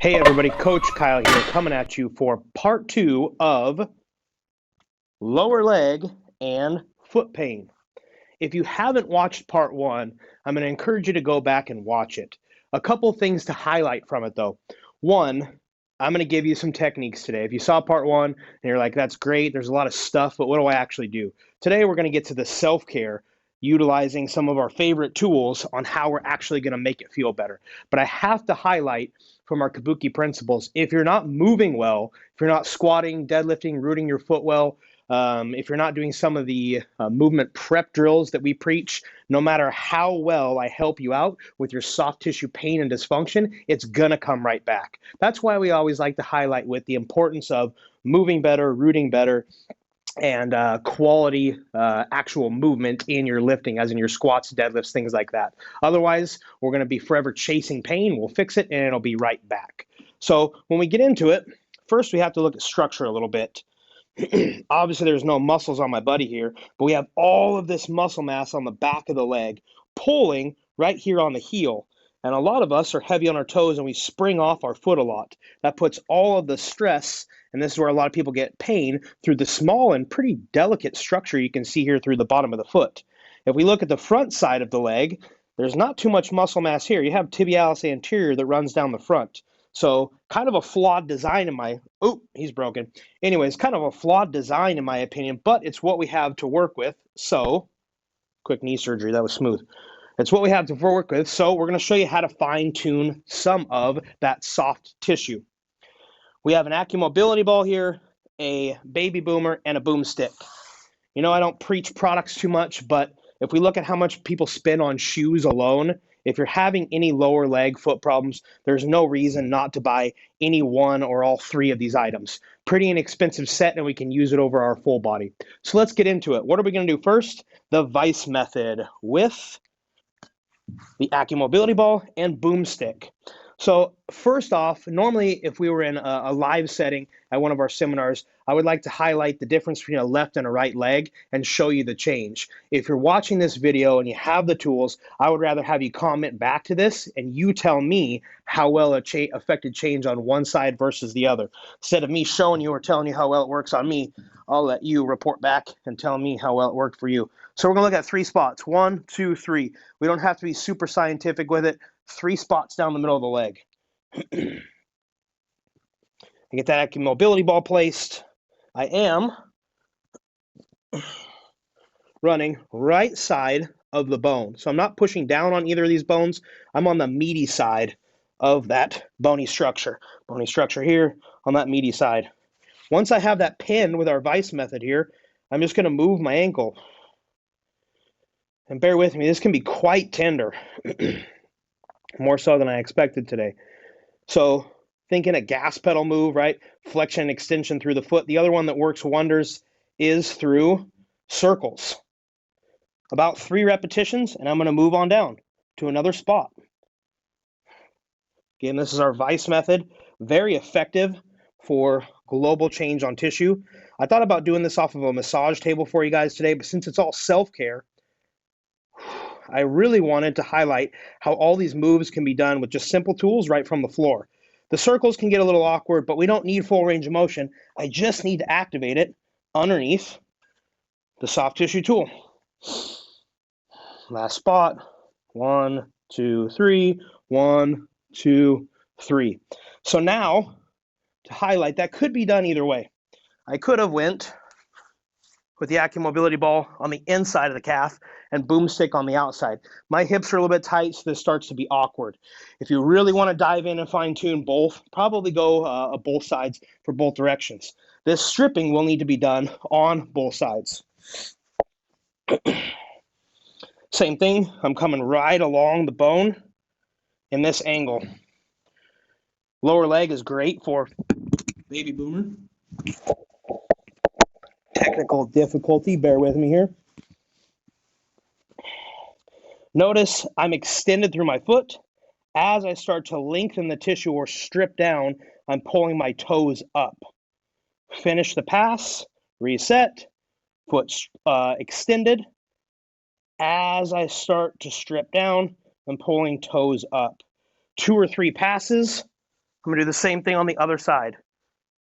Hey everybody, Coach Kyle here coming at you for part 2 of lower leg and foot pain. If you haven't watched part 1, I'm going to encourage you to go back and watch it. A couple things to highlight from it though. One, I'm going to give you some techniques today. If you saw part 1 and you're like, that's great, there's a lot of stuff, but what do I actually do? Today we're going to get to the self-care, utilizing some of our favorite tools on how we're actually going to make it feel better. But I have to highlight from our Kabuki principles, if you're not moving well, if you're not squatting, deadlifting, rooting your foot well, if you're not doing some of the movement prep drills that we preach, no matter how well I help you out with your soft tissue pain and dysfunction, it's going to come right back. That's why we always like to highlight with the importance of moving better, rooting better, and quality actual movement in your lifting, as in your squats, deadlifts, things like that. Otherwise, we're going to be forever chasing pain. We'll fix it, and it'll be right back. So when we get into it, first we have to look at structure a little bit. Obviously, there's no muscles on my buddy here, but we have all of this muscle mass on the back of the leg pulling right here on the heel. And a lot of us are heavy on our toes and we spring off our foot a lot. That puts all of the stress, and this is where a lot of people get pain, through the small and pretty delicate structure you can see here through the bottom of the foot. If we look at the front side of the leg, there's not too much muscle mass here. You have tibialis anterior that runs down the front. So kind of a flawed design in my, oh, he's broken. Anyways, kind of a flawed design in my opinion, but it's what we have to work with. So, quick knee surgery, that was smooth. It's what we have to work with. So we're going to show you how to fine tune some of that soft tissue. We have an AccuMobility ball here, a baby boomer, and a boomstick. You know, I don't preach products too much, but if we look at how much people spend on shoes alone, if you're having any lower leg foot problems, there's no reason not to buy any one or all three of these items. Pretty inexpensive set, and we can use it over our full body. So let's get into it. What are we going to do first? The Vice method with the AccuMobility ball and boomstick. So first off, normally if we were in a live setting at one of our seminars, I would like to highlight the difference between a left and a right leg and show you the change. If you're watching this video and you have the tools, I would rather have you comment back to this and you tell me how well it affected change on one side versus the other. Instead of me showing you or telling you how well it works on me, I'll let you report back and tell me how well it worked for you. So we're going to look at 3 spots. 1, 2, 3. We don't have to be super scientific with it. 3 spots down the middle of the leg. I get that AccuMobility ball placed. I am running right side of the bone. So I'm not pushing down on either of these bones. I'm on the meaty side of that bony structure. Bony structure here on that meaty side. Once I have that pinned with our Vice method here, I'm just going to move my ankle. And bear with me, this can be quite tender. More so than I expected today. So thinking a gas pedal move, right? Flexion and extension through the foot. The other one that works wonders is through circles. About 3 repetitions, and I'm going to move on down to another spot. Again, this is our Vice method. Very effective for global change on tissue. I thought about doing this off of a massage table for you guys today, but since it's all self-care, I really wanted to highlight how all these moves can be done with just simple tools right from the floor. The circles can get a little awkward, but we don't need full range of motion. I just need to activate it underneath the soft tissue tool. Last spot. 1, 2, 3. 1, 2, 3. So now, to highlight, that could be done either way. I could have went with the AccuMobility ball on the inside of the calf and boomstick on the outside. My hips are a little bit tight, so this starts to be awkward. If you really want to dive in and fine tune both, probably go both sides for both directions. This stripping will need to be done on both sides. Same thing, I'm coming right along the bone in this angle. Lower leg is great for baby boomer. Technical difficulty, bear with me here. Notice I'm extended through my foot. As I start to lengthen the tissue or strip down, I'm pulling my toes up. Finish the pass, reset, foot extended. As I start to strip down, I'm pulling toes up. 2 or 3 passes, I'm going to do the same thing on the other side.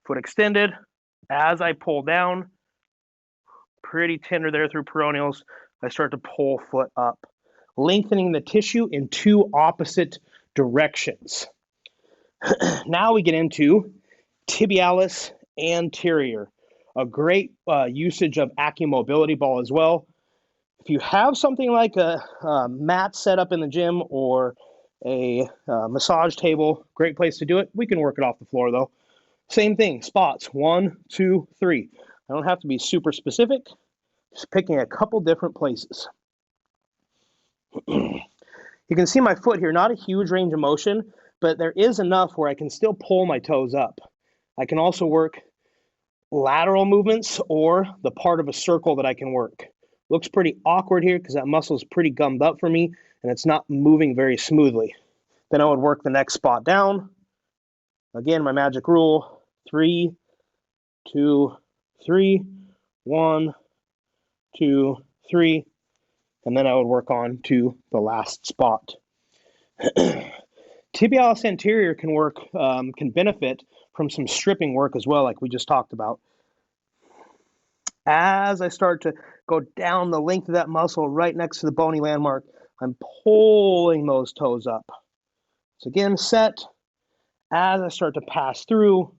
Foot extended. As I pull down, pretty tender there through peroneals, I start to pull foot up, lengthening the tissue in two opposite directions. Now we get into tibialis anterior, a great usage of accumobility ball as well. If you have something like a mat set up in the gym or a massage table, great place to do it. We can work it off the floor though. Same thing, spots, 1, 2, 3. I don't have to be super specific, just picking a couple different places. You can see my foot here, not a huge range of motion, but there is enough where I can still pull my toes up. I can also work lateral movements or the part of a circle that I can work. Looks pretty awkward here because that muscle is pretty gummed up for me and it's not moving very smoothly. Then I would work the next spot down. Again, my magic rule, 3, 2, 3, 1, 2, 3, and then I would work on to the last spot. Tibialis anterior can benefit from some stripping work as well, like we just talked about. As I start to go down the length of that muscle right next to the bony landmark, I'm pulling those toes up. So again, set. As I start to pass through,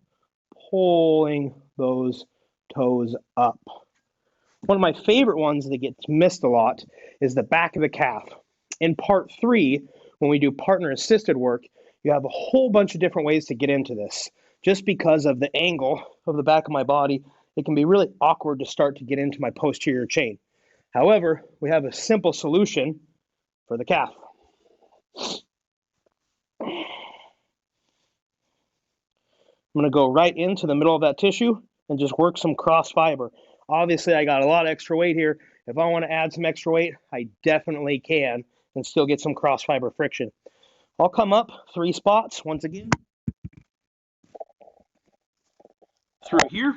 pulling those toes up. One of my favorite ones that gets missed a lot is the back of the calf. In part 3, when we do partner-assisted work, you have a whole bunch of different ways to get into this. Just because of the angle of the back of my body, it can be really awkward to start to get into my posterior chain. However, we have a simple solution for the calf. I'm going to go right into the middle of that tissue and just work some cross fiber. Obviously, I got a lot of extra weight here. If I want to add some extra weight, I definitely can and still get some cross fiber friction. I'll come up 3 spots once again. Through here,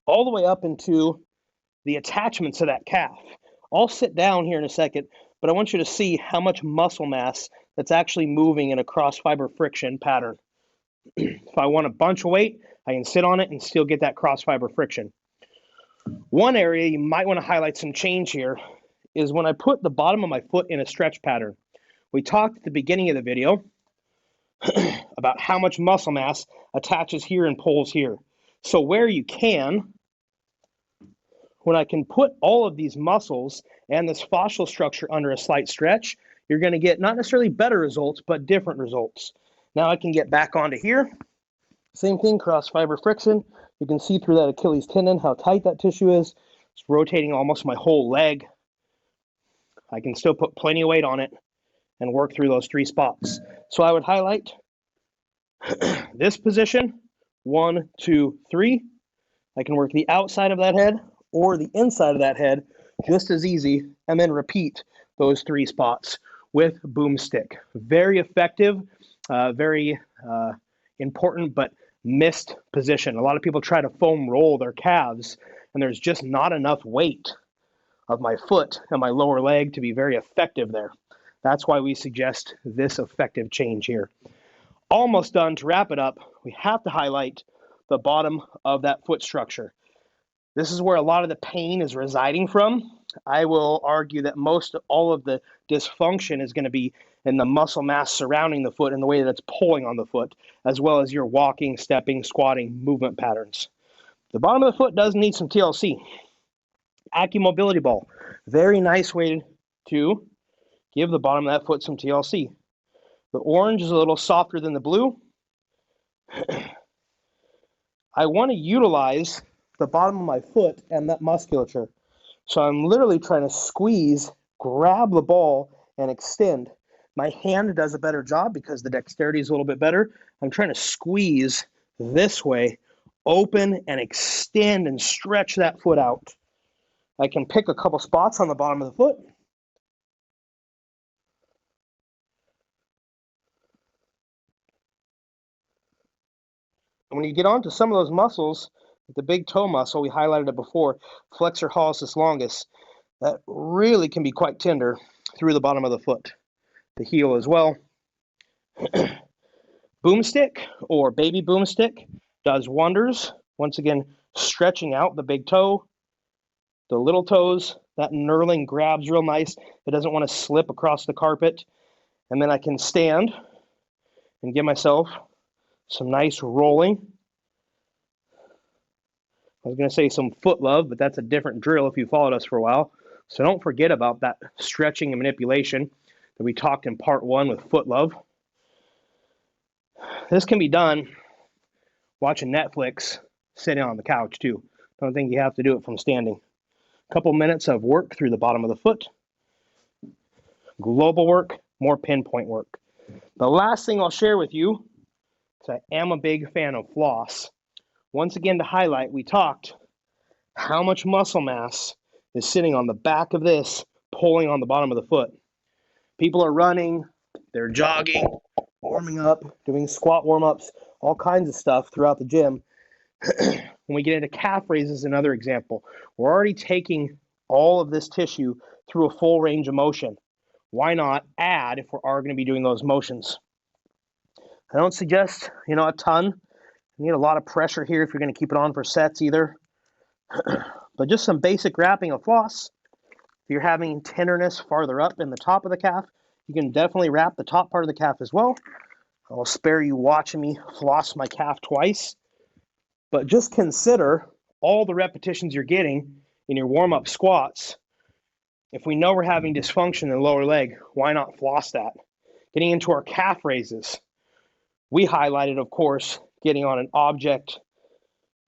all the way up into the attachments of that calf. I'll sit down here in a second, but I want you to see how much muscle mass that's actually moving in a cross fiber friction pattern. If I want a bunch of weight, I can sit on it and still get that cross fiber friction. One area you might want to highlight some change here is when I put the bottom of my foot in a stretch pattern. We talked at the beginning of the video about how much muscle mass attaches here and pulls here. So where you can, when I can put all of these muscles and this fascial structure under a slight stretch, you're going to get not necessarily better results, but different results. Now I can get back onto here. Same thing, cross fiber friction. You can see through that Achilles tendon how tight that tissue is. It's rotating almost my whole leg. I can still put plenty of weight on it and work through those 3 spots. So I would highlight this position, 1, 2, 3. I can work the outside of that head or the inside of that head just as easy, and then repeat those 3 spots with boomstick. Very effective, very important, but missed position. A lot of people try to foam roll their calves, and there's just not enough weight of my foot and my lower leg to be very effective there. That's why we suggest this effective change here. Almost done. To wrap it up, we have to highlight the bottom of that foot structure. This is where a lot of the pain is residing from. I will argue that all of the dysfunction is going to be in the muscle mass surrounding the foot and the way that it's pulling on the foot, as well as your walking, stepping, squatting, movement patterns. The bottom of the foot does need some TLC. Accumobility ball. Very nice way to give the bottom of that foot some TLC. The orange is a little softer than the blue. I want to utilize the bottom of my foot and that musculature. So I'm literally trying to squeeze, grab the ball, and extend. My hand does a better job because the dexterity is a little bit better. I'm trying to squeeze this way, open and extend and stretch that foot out. I can pick a couple spots on the bottom of the foot. And when you get onto some of those muscles, the big toe muscle, we highlighted it before, flexor hallucis longus, that really can be quite tender through the bottom of the foot. The heel as well. Boomstick or baby boomstick does wonders. Once again, stretching out the big toe, the little toes. That knurling grabs real nice. It doesn't want to slip across the carpet. And then I can stand and give myself some nice rolling. I was going to say some foot love, but that's a different drill if you followed us for a while. So don't forget about that stretching and manipulation that we talked in part 1 with foot love. This can be done watching Netflix, sitting on the couch too. Don't think you have to do it from standing. A couple minutes of work through the bottom of the foot. Global work, more pinpoint work. The last thing I'll share with you, because I am a big fan of floss. Once again, to highlight, we talked how much muscle mass is sitting on the back of this, pulling on the bottom of the foot. People are running, they're jogging, warming up, doing squat warm-ups, all kinds of stuff throughout the gym. When we get into calf raises, another example. We're already taking all of this tissue through a full range of motion. Why not add if we are going to be doing those motions? I don't suggest, a ton. You need a lot of pressure here if you're going to keep it on for sets either. But just some basic wrapping of floss. If you're having tenderness farther up in the top of the calf, you can definitely wrap the top part of the calf as well. I'll spare you watching me floss my calf twice. But just consider all the repetitions you're getting in your warm-up squats. If we know we're having dysfunction in the lower leg, why not floss that? Getting into our calf raises. We highlighted, of course, getting on an object,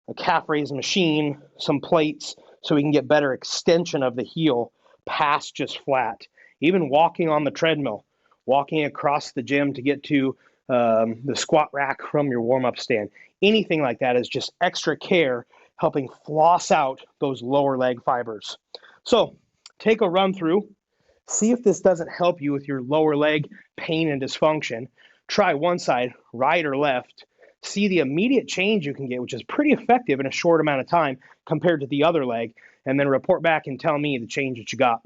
a calf raise machine, some plates, so we can get better extension of the heel past just flat. Even walking on the treadmill, walking across the gym to get to the squat rack from your warm-up stand. Anything like that is just extra care helping floss out those lower leg fibers. So take a run through, see if this doesn't help you with your lower leg pain and dysfunction. Try one side, right or left. See the immediate change you can get, which is pretty effective in a short amount of time compared to the other leg, and then report back and tell me the change that you got.